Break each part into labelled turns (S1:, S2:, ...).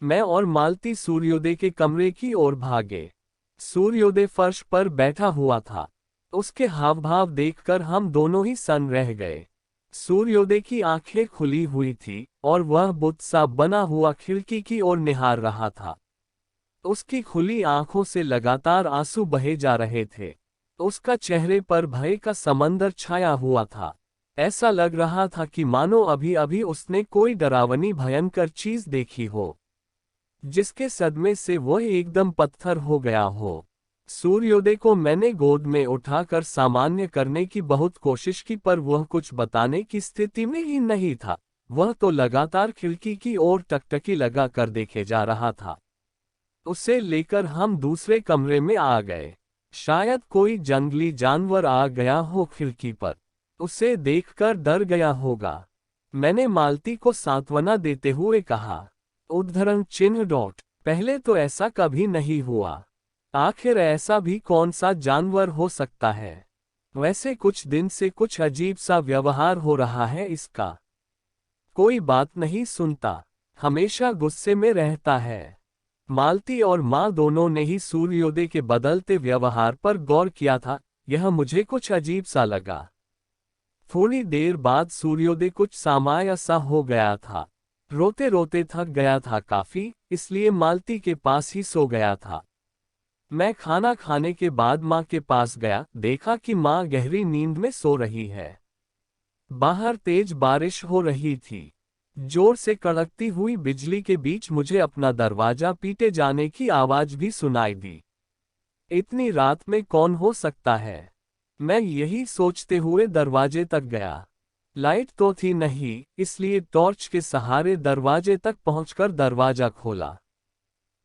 S1: मैं और मालती सूर्योदय के कमरे की ओर भागे। सूर्योदय फर्श पर बैठा हुआ था। उसके हाव भाव देखकर हम दोनों ही सन्न रह गए। सूर्योदय की आंखें खुली हुई थी और वह बुत सा बना हुआ खिड़की की ओर निहार रहा था। उसकी खुली आंखों से लगातार आंसू बहे जा रहे थे। उसका चेहरे पर भय का समंदर छाया हुआ था। ऐसा लग रहा था कि मानो अभी अभी उसने कोई डरावनी भयंकर चीज देखी हो, जिसके सदमे से वह एकदम पत्थर हो गया हो। सूर्योदय को मैंने गोद में उठाकर सामान्य करने की बहुत कोशिश की, पर वह कुछ बताने की स्थिति में ही नहीं था। वह तो लगातार खिड़की की ओर टकटकी लगा कर देखे जा रहा था। उसे लेकर हम दूसरे कमरे में आ गए। शायद कोई जंगली जानवर आ गया हो खिड़की पर। उसे देखकर डर गया होगा। मैंने मालती को सांत्वना देते हुए कहा, उद्धरण चिन्ह डॉट, पहले तो ऐसा कभी नहीं हुआ। आखिर ऐसा भी कौन सा जानवर हो सकता है? वैसे कुछ दिन से कुछ अजीब सा व्यवहार हो रहा है इसका। कोई बात नहीं सुनता, हमेशा गुस्से में रहता है। मालती और माँ दोनों ने ही सूर्योदय के बदलते व्यवहार पर गौर किया था। यह मुझे कुछ अजीब सा लगा। थोड़ी देर बाद सूर्योदय कुछ सामान्य सा हो गया था। रोते रोते थक गया था काफी, इसलिए मालती के पास ही सो गया था। मैं खाना खाने के बाद माँ के पास गया, देखा कि माँ गहरी नींद में सो रही है। बाहर तेज बारिश हो रही थी। जोर से कड़कती हुई बिजली के बीच मुझे अपना दरवाजा पीटे जाने की आवाज भी सुनाई दी। इतनी रात में कौन हो सकता है? मैं यही सोचते हुए दरवाजे तक गया। लाइट तो थी नहीं, इसलिए टॉर्च के सहारे दरवाजे तक पहुंचकर दरवाजा खोला।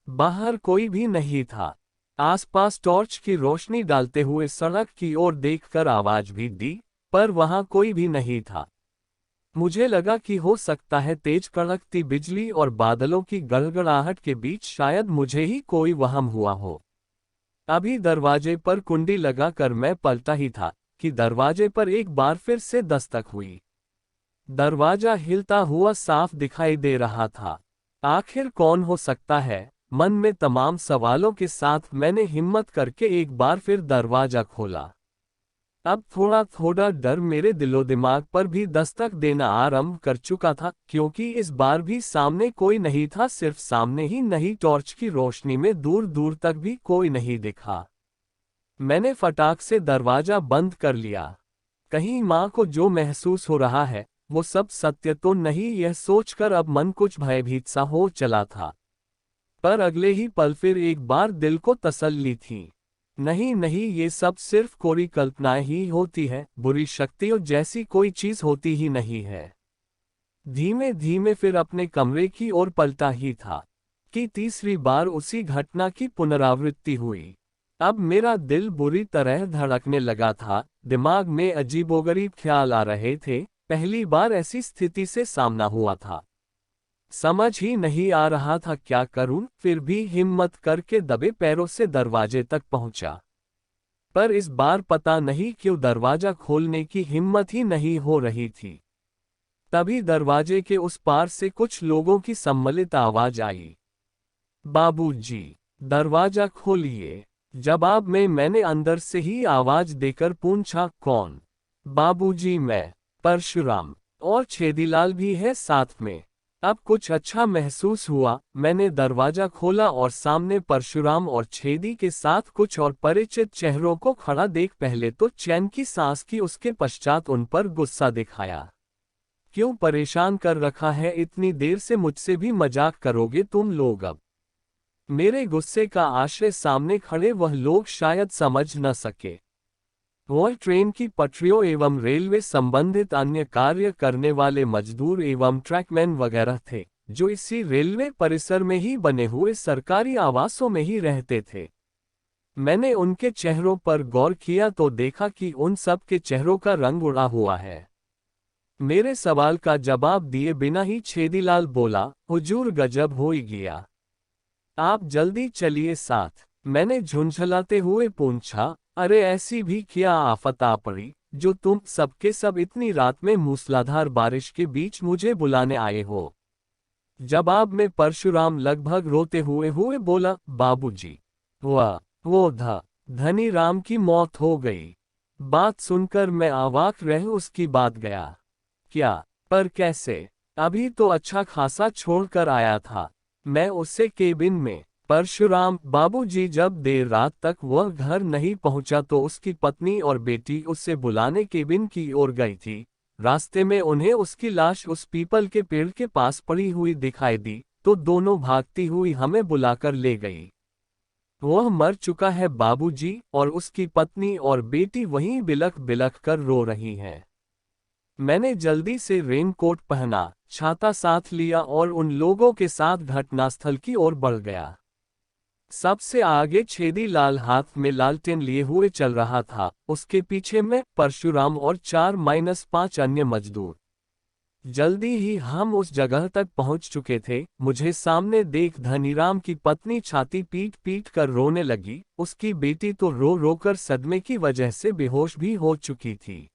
S1: बाहर कोई भी नहीं था। आसपास टॉर्च की रोशनी डालते हुए सड़क की ओर देखकर आवाज भी दी, पर वहां कोई भी नहीं था। मुझे लगा कि हो सकता है तेज कड़कती बिजली और बादलों की गड़गड़ाहट के बीच शायद मुझे ही कोई वहम हुआ हो। अभी दरवाजे पर कुंडी लगाकर मैं पलटा ही था कि दरवाजे पर एक बार फिर से दस्तक हुई। दरवाजा हिलता हुआ साफ दिखाई दे रहा था। आखिर कौन हो सकता है? मन में तमाम सवालों के साथ मैंने हिम्मत करके एक बार फिर दरवाजा खोला। अब थोड़ा थोड़ा डर मेरे दिलो दिमाग पर भी दस्तक देना आरंभ कर चुका था, क्योंकि इस बार भी सामने कोई नहीं था। सिर्फ सामने ही नहीं, टॉर्च की रोशनी में दूर दूर तक भी कोई नहीं दिखा। मैंने फटाक से दरवाजा बंद कर लिया। कहीं माँ को जो महसूस हो रहा है वो सब सत्य तो नहीं, यह सोचकर अब मन कुछ भयभीत सा हो चला था। पर अगले ही पल फिर एक बार दिल को तसल्ली थी। नहीं नहीं, ये सब सिर्फ कोरी कल्पनाएं ही होती है, बुरी शक्तियों जैसी कोई चीज होती ही नहीं है। धीमे धीमे फिर अपने कमरे की ओर पलटा ही था कि तीसरी बार उसी घटना की पुनरावृत्ति हुई। अब मेरा दिल बुरी तरह धड़कने लगा था। दिमाग में अजीबोगरीब ख्याल आ रहे थे। पहली बार ऐसी स्थिति से सामना हुआ था। समझ ही नहीं आ रहा था क्या करूं, फिर भी हिम्मत करके दबे पैरों से दरवाजे तक पहुंचा। पर इस बार पता नहीं क्यों दरवाजा खोलने की हिम्मत ही नहीं हो रही थी। तभी दरवाजे के उस पार से कुछ लोगों की सम्मिलित आवाज आई, बाबूजी, दरवाजा खोलिए। जवाब में मैंने अंदर से ही आवाज देकर पूछा, कौन? बाबूजी, मैं परशुराम। और छेदीलाल भी है साथ में। अब कुछ अच्छा महसूस हुआ। मैंने दरवाजा खोला और सामने परशुराम और छेदी के साथ कुछ और परिचित चेहरों को खड़ा देख पहले तो चैन की सांस की, उसके पश्चात उन पर गुस्सा दिखाया। क्यों परेशान कर रखा है? इतनी देर से मुझसे भी मजाक करोगे तुम लोग? अब मेरे गुस्से का आश्रय सामने खड़े वह लोग शायद समझ न सके। वह ट्रेन की पटरियों एवं रेलवे संबंधित अन्य कार्य करने वाले मजदूर एवं ट्रैकमैन वगैरह थे, जो इसी रेलवे परिसर में ही बने हुए सरकारी आवासों में ही रहते थे। मैंने उनके चेहरों पर गौर किया तो देखा कि उन सब के चेहरों का रंग उड़ा हुआ है। मेरे सवाल का जवाब दिए बिना ही छेदीलाल बोला, हुजूर गजब हो ही गया। आप जल्दी चलिए साथ। मैंने झुंझलाते हुए पूछा, अरे ऐसी भी क्या आफत आ पड़ी जो तुम सबके सब इतनी रात में मूसलाधार बारिश के बीच मुझे बुलाने आए हो? जवाब में परशुराम लगभग रोते हुए हुए बोला, बाबूजी, वो धनी राम की मौत हो गई। बात सुनकर मैं अवाक रह उसकी बात गया। क्या? पर कैसे? अभी तो अच्छा खासा छोड़कर आया था मैं उससे केबिन में। परशुराम, बाबूजी, जब देर रात तक वह घर नहीं पहुंचा तो उसकी पत्नी और बेटी उससे बुलाने केबिन की ओर गई थी। रास्ते में उन्हें उसकी लाश उस पीपल के पेड़ के पास पड़ी हुई दिखाई दी, तो दोनों भागती हुई हमें बुलाकर ले गई। वह मर चुका है बाबूजी, और उसकी पत्नी और बेटी वहीं बिलख बिलख कर रो रही हैं। मैंने जल्दी से रेनकोट पहना, छाता साथ लिया और उन लोगों के साथ घटनास्थल की ओर बढ़ गया। सबसे आगे छेदी लाल हाथ में लालटेन लिए हुए चल रहा था, उसके पीछे मैं, परशुराम और 4-5 अन्य मजदूर। जल्दी ही हम उस जगह तक पहुंच चुके थे। मुझे सामने देख धनीराम की पत्नी छाती पीट पीट कर रोने लगी, उसकी बेटी तो रो रो कर सदमे की वजह से बेहोश भी हो चुकी थी।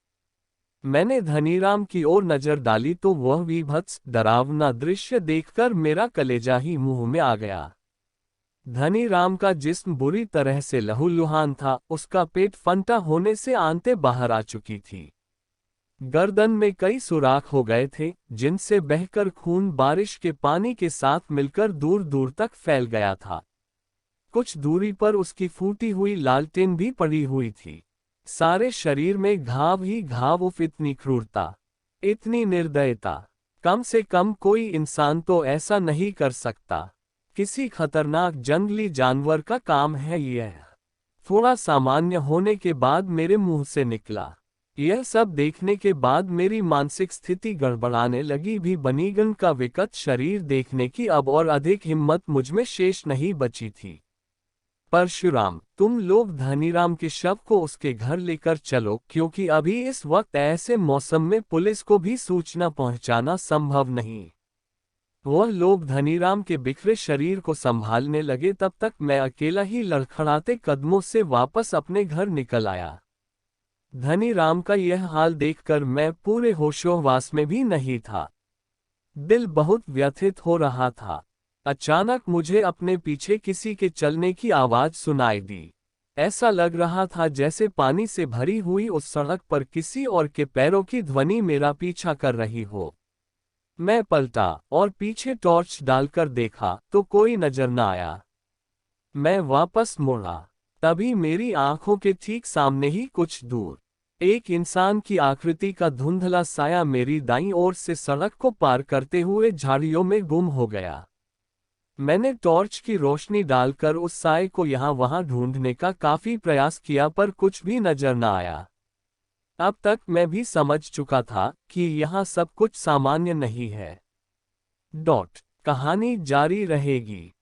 S1: मैंने धनीराम की ओर नजर डाली तो वह विभत्स डरावना दृश्य देखकर मेरा कलेजा ही मुंह में आ गया। धनीराम का जिस्म बुरी तरह से लहूलुहान था, उसका पेट फंटा होने से आंतें बाहर आ चुकी थी। गर्दन में कई सुराख हो गए थे, जिनसे बहकर खून बारिश के पानी के साथ मिलकर दूर दूर तक फैल गया था। कुछ दूरी पर उसकी फूटी हुई लालटेन भी पड़ी हुई थी। सारे शरीर में घाव ही घाव। उफ, इतनी क्रूरता, इतनी निर्दयता! कम से कम कोई इंसान तो ऐसा नहीं कर सकता। किसी खतरनाक जंगली जानवर का काम है यह। थोड़ा सामान्य होने के बाद मेरे मुंह से निकला। यह सब देखने के बाद मेरी मानसिक स्थिति गड़बड़ाने लगी। भी बनीगन का विकट शरीर देखने की अब और अधिक हिम्मत मुझमें शेष नहीं बची थी। परशुराम, तुम लोग धनीराम के शव को उसके घर लेकर चलो, क्योंकि अभी इस वक्त ऐसे मौसम में पुलिस को भी सूचना पहुंचाना संभव नहीं। वह लोग धनीराम के बिखरे शरीर को संभालने लगे, तब तक मैं अकेला ही लड़खड़ाते कदमों से वापस अपने घर निकल आया। धनीराम का यह हाल देखकर मैं पूरे होशोहवास में भी नहीं था। दिल बहुत व्यथित हो रहा था। अचानक मुझे अपने पीछे किसी के चलने की आवाज सुनाई दी। ऐसा लग रहा था जैसे पानी से भरी हुई उस सड़क पर किसी और के पैरों की ध्वनि मेरा पीछा कर रही हो। मैं पलटा और पीछे टॉर्च डालकर देखा तो कोई नजर न आया। मैं वापस मुड़ा, तभी मेरी आंखों के ठीक सामने ही कुछ दूर एक इंसान की आकृति का धुंधला साया मेरी दाईं ओर से सड़क को पार करते हुए झाड़ियों में गुम हो गया। मैंने टॉर्च की रोशनी डालकर उस साए को यहाँ वहाँ ढूंढने का काफी प्रयास किया, पर कुछ भी नजर न आया। अब तक मैं भी समझ चुका था कि यहाँ सब कुछ सामान्य नहीं है। कहानी जारी रहेगी।